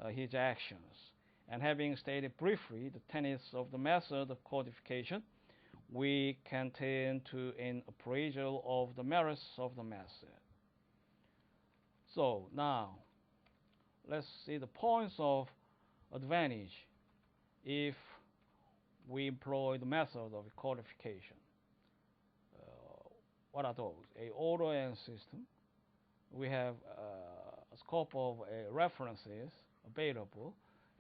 Speaker 1: his actions, and having stated briefly the tenets of the method of codification, we can turn to an appraisal of the merits of the method. So now, let's see the points of advantage if we employ the method of codification. What are those? A order and system. We have a scope of references available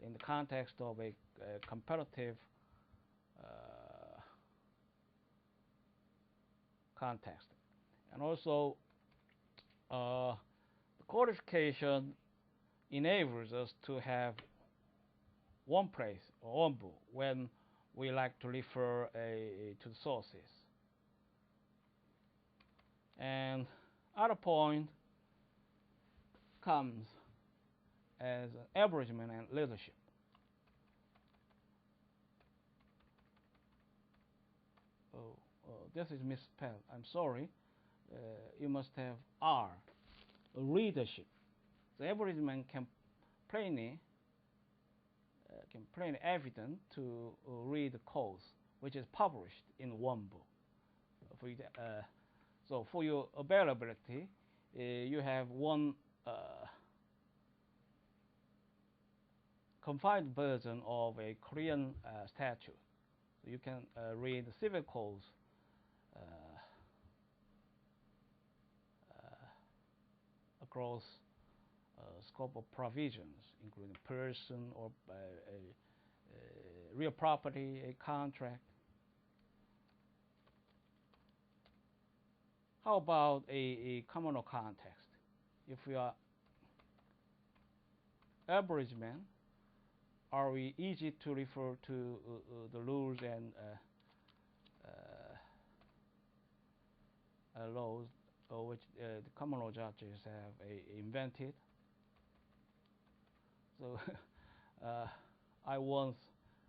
Speaker 1: in the context of a comparative context. And also, the codification enables us to have one place or one book when we like to refer to the sources. And other point comes as averagement and leadership. This is misspelled. I'm sorry. You must have R, readership. The averagement can plainly evident to read the course, which is published in one book. So for your availability, you have one confined version of a Korean statute. So you can read the civil codes across scope of provisions, including person or a real property, a contract. How about a common law context? If we are abridgment, are we easy to refer to the rules and laws which the common law judges have invented? So I once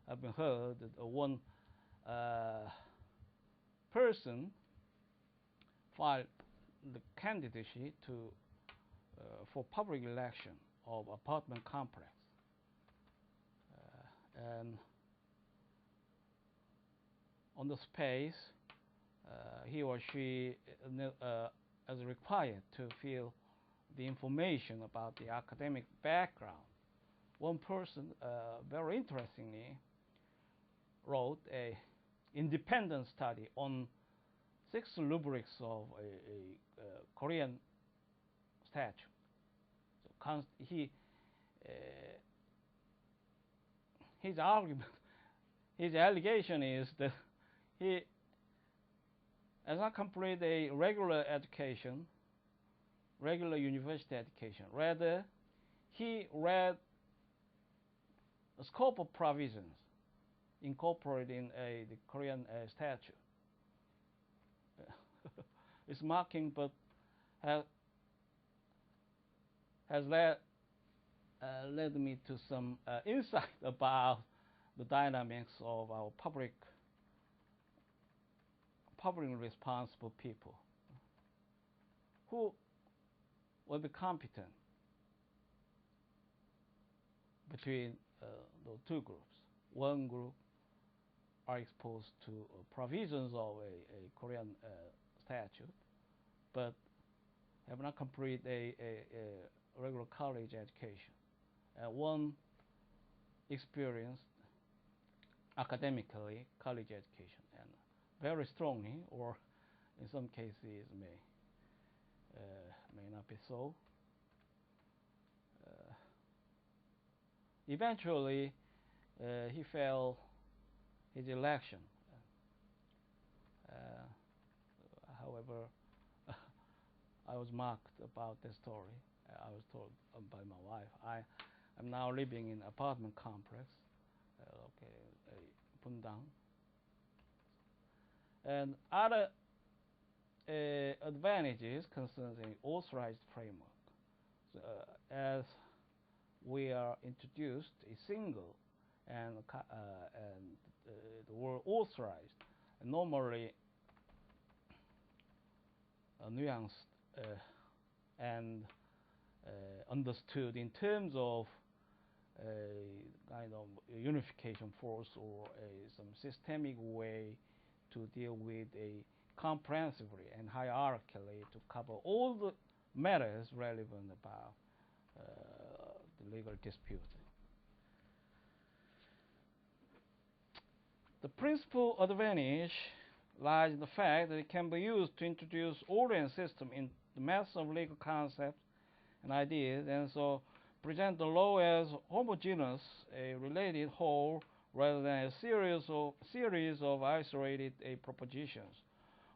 Speaker 1: have been heard that one person filed the candidacy for public election of apartment complex, and on the space he or she is required to fill the information about the academic background. One person, very interestingly, wrote an independent study on 6 rubrics of a Korean statute. So his argument, his allegation is that he has not completed a regular education, regular university education. Rather, he read a scope of provisions incorporated in the Korean statute. It's mocking, but has led me to some insight about the dynamics of our publicly responsible people who will be competent between those two groups. One group are exposed to provisions of a Korean statute, but have not completed a regular college education. One experienced academically college education and very strongly, or in some cases may not be so. Eventually, he failed his election. However, I was mocked about this story. I was told by my wife. I'm now living in an apartment complex, Pundang. And other advantages concerning authorized framework. So, as we are introduced a single and the word authorized, normally nuanced and understood in terms of a kind of unification force or some systemic way to deal with a comprehensively and hierarchically to cover all the matters relevant about the legal dispute. The principal advantage lies in the fact that it can be used to introduce order and system in the mass of legal concepts and ideas, and so present the law as homogeneous, a related whole, rather than a series of isolated propositions.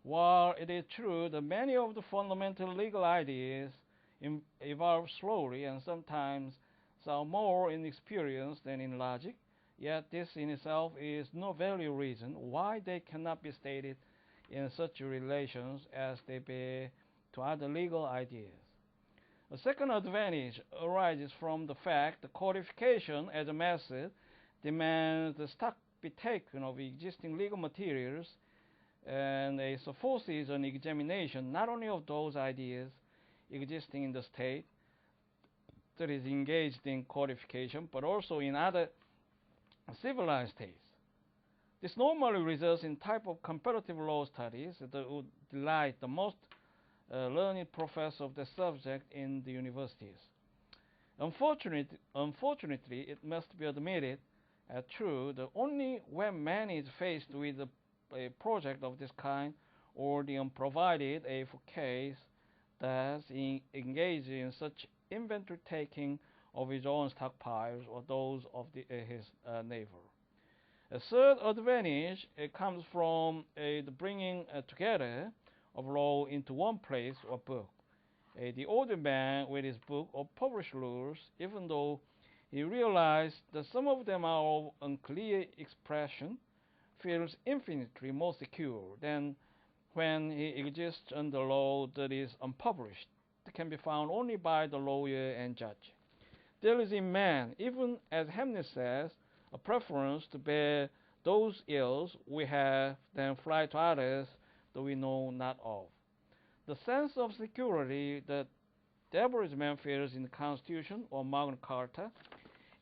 Speaker 1: While it is true that many of the fundamental legal ideas evolve slowly and sometimes sound more in experience than in logic, yet this in itself is no valid reason why they cannot be stated in such relations as they bear to other legal ideas. A second advantage arises from the fact that codification as a method demands the stock be taken of existing legal materials, and it forces an examination not only of those ideas existing in the state that is engaged in codification, but also in other civilized states. This normally results in type of comparative law studies that would delight the most learned professor of the subject in the universities. Unfortunately, it must be admitted true that only when man is faced with a project of this kind, or the unprovided for case, does he engage in such inventory taking of his own stockpiles or those of his neighbor. A third advantage comes from the bringing together of law into one place or book. The older man with his book of published rules, even though he realized that some of them are of unclear expression, feels infinitely more secure than when he exists under law that is unpublished, that can be found only by the lawyer and judge. There is in man, even as Hamlet says, a preference to bear those ills we have than fly to others that we know not of. The sense of security that the average man feels in the Constitution or Magna Carta,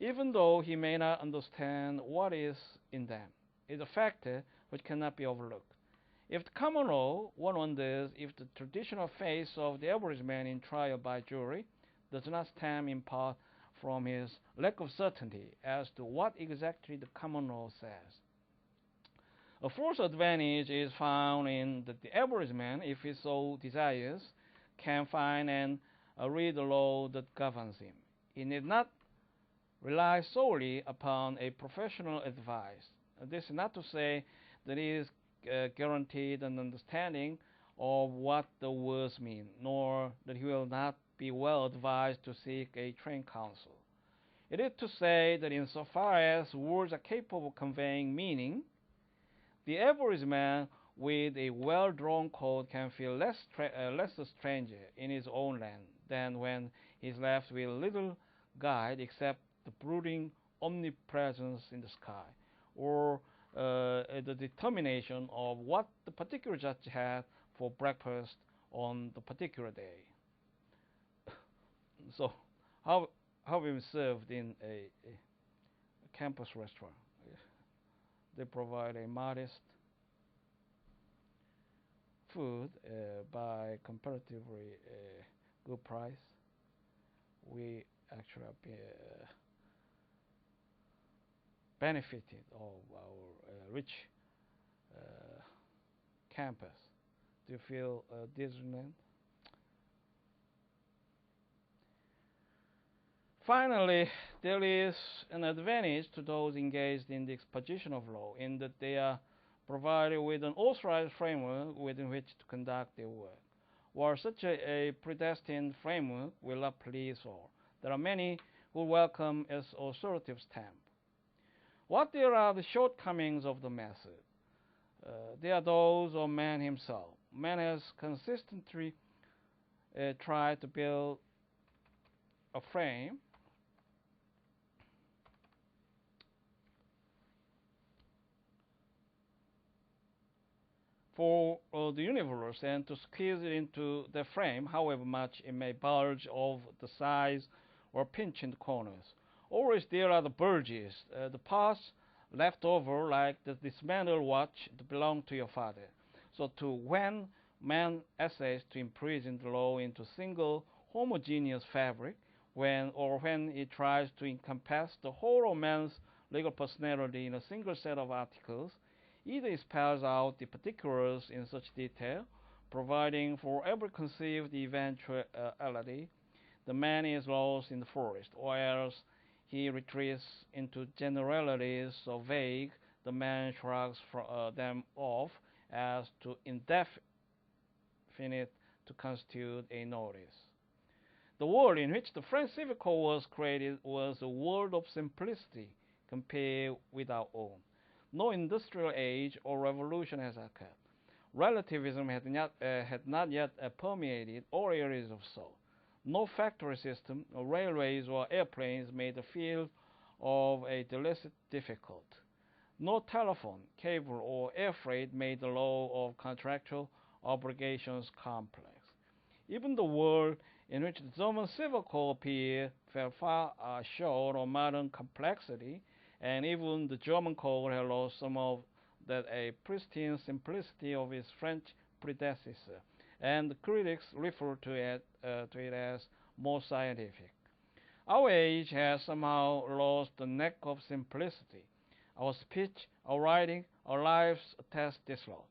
Speaker 1: even though he may not understand what is in them, is a factor which cannot be overlooked. If the common law, one wonders if the traditional face of the average man in trial by jury does not stem in part from his lack of certainty as to what exactly the common law says. A fourth advantage is found in that the average man, if he so desires, can find and read the law that governs him. He need not rely solely upon a professional advice. This is not to say that he is guaranteed an understanding of what the words mean, nor that he will not be well advised to seek a trained counsel. It is to say that insofar as words are capable of conveying meaning, the average man with a well-drawn code can feel less a stranger in his own land than when he is left with little guide except the brooding omnipresence in the sky. or the determination of what the particular judge had for breakfast on the particular day. So, how how we served in a campus restaurant. They provide a modest food by comparatively good price. We actually benefited of our rich uh, campus. Do you feel Disneyland? Finally, there is an advantage to those engaged in the exposition of law in that they are provided with an authorized framework within which to conduct their work. While such a predestined framework will not please all, there are many who welcome its authoritative stamp. What there are the shortcomings of the method? They are those of man himself. Man has consistently tried to build a frame for the universe and to squeeze it into the frame, however much it may bulge off the sides or pinch in the corners. Always there are the bulges, the parts left over like the dismantled watch that belonged to your father. So to when man essays to imprison the law into single homogeneous fabric, when he tries to encompass the whole of man's legal personality in a single set of articles, either it spells out the particulars in such detail, providing for every conceived eventuality, the man is lost in the forest, or else he retreats into generalities so vague the man shrugs them off as too indefinite to constitute a notice. The world in which the French Civil Code was created was a world of simplicity compared with our own. No industrial age or revolution has occurred. Relativism had not yet permeated all areas of thought. No factory system, or railways or airplanes made the field of a illicit difficult. No telephone, cable, or air freight made the law of contractual obligations complex. Even the world in which the German Civil Code appeared fell far short of modern complexity, and even the German code had lost some of that a pristine simplicity of its French predecessor, and the critics refer to it as more scientific. Our age has somehow lost the neck of simplicity. Our speech, our writing, our lives attest this loss.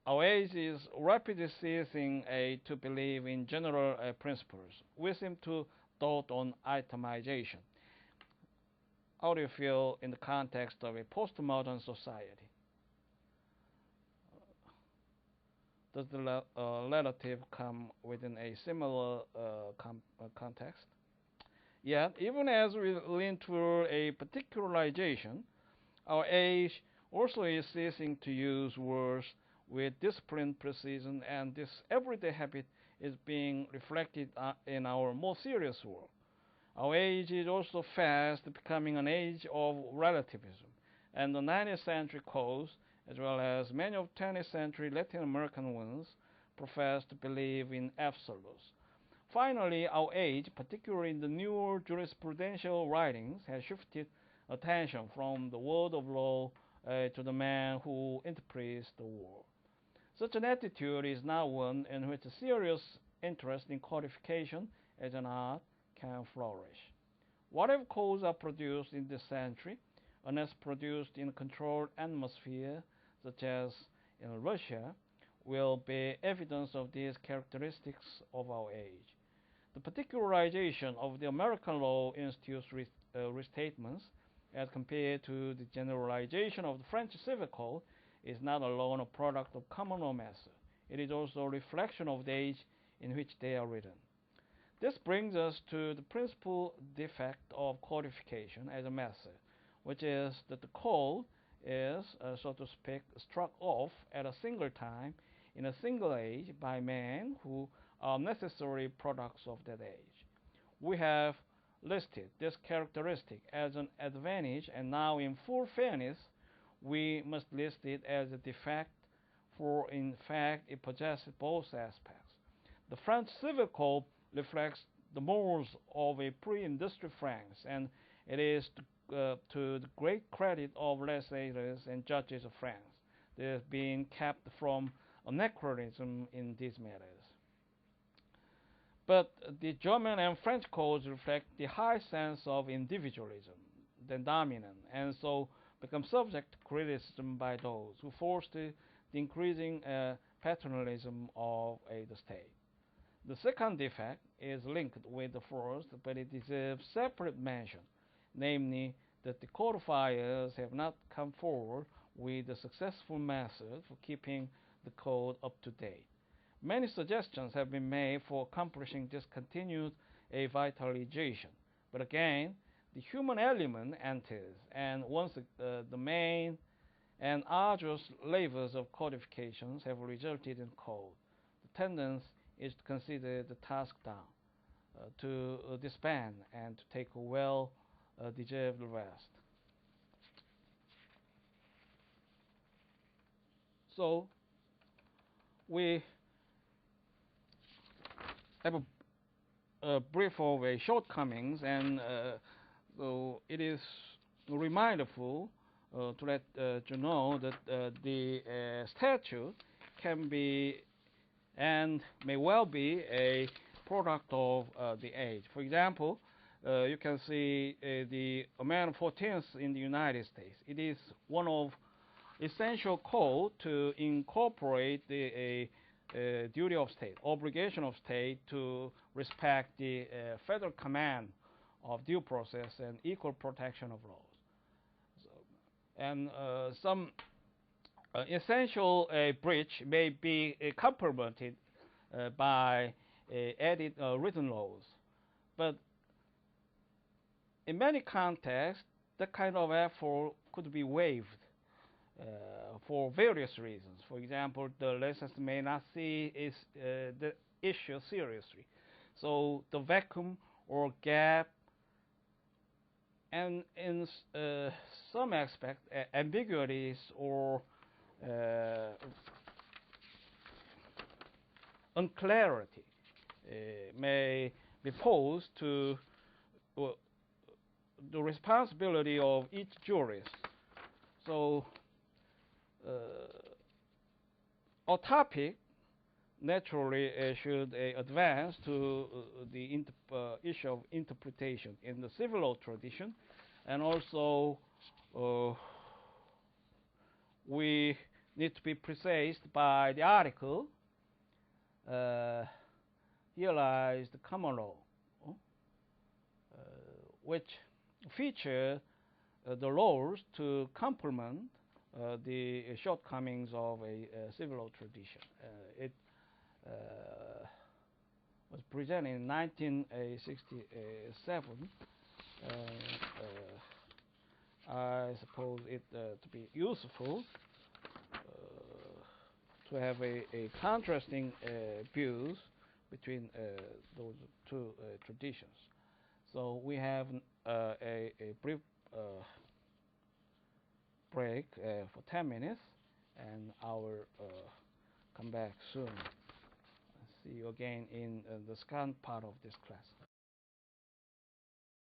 Speaker 1: Our age is rapidly ceasing to believe in general principles. We seem to dote on itemization. How do you feel in the context of a postmodern society? Does the relative come within a similar context? Yet, even as we lean toward a particularization, our age also is ceasing to use words with disciplined precision, and this everyday habit is being reflected in our more serious world. Our age is also fast becoming an age of relativism, and the 19th century codes, as well as many of 20th century Latin American ones, profess to believe in absolutes. Finally, our age, particularly in the newer jurisprudential writings, has shifted attention from the word of law to the man who interprets the word. Such an attitude is now one in which a serious interest in codification as an art can flourish. Whatever codes are produced in this century, unless produced in a controlled atmosphere, such as in Russia, will bear evidence of these characteristics of our age. The particularization of the American law institutes restatements as compared to the generalization of the French Civil Code is not alone a product of common law method. It is also a reflection of the age in which they are written. This brings us to the principal defect of codification as a method, which is that the code is, so to speak, struck off at a single time in a single age by men who are necessary products of that age. We have listed this characteristic as an advantage, and now in full fairness, we must list it as a defect, for in fact it possesses both aspects. The French Civil Code reflects the morals of a pre-industry France, and it is to the great credit of legislators and judges of France. They have been kept from anachronism in these matters. But the German and French codes reflect the high sense of individualism, the dominant, and so become subject to criticism by those who foster the increasing paternalism of the state. The second defect is linked with the first, but it deserves separate mention, namely that the codifiers have not come forward with a successful method for keeping the code up to date. Many suggestions have been made for accomplishing this continued vitalization, but again, the human element enters, and once the main and arduous labors of codifications have resulted in code, the tendency is to consider the task done, to disband and to take a well-deserved rest. So we have a brief of shortcomings, and so it is reminderful to let you know that the statute can be and may well be a product of the age. For example, you can see the Amendment 14th in the United States. It is one of essential code to incorporate the duty of state, obligation of state to respect the federal command of due process and equal protection of laws. So, and some essential breach may be complemented by added written laws, but in many contexts, that kind of effort could be waived for various reasons. For example, the legislator may not see the issue seriously, so the vacuum or gap, and in some aspect, ambiguities or unclarity may be posed to the responsibility of each jurist. So our topic naturally should advance to the issue of interpretation in the civil law tradition, and also we need to be precise by the article. Here lies the common law, which feature the laws to complement the shortcomings of a civil law tradition. It was presented in 1967. I suppose it to be useful to have a contrasting views between those two traditions. So we have a brief break for 10 minutes, and I will come back soon. See you again in the second part of this class.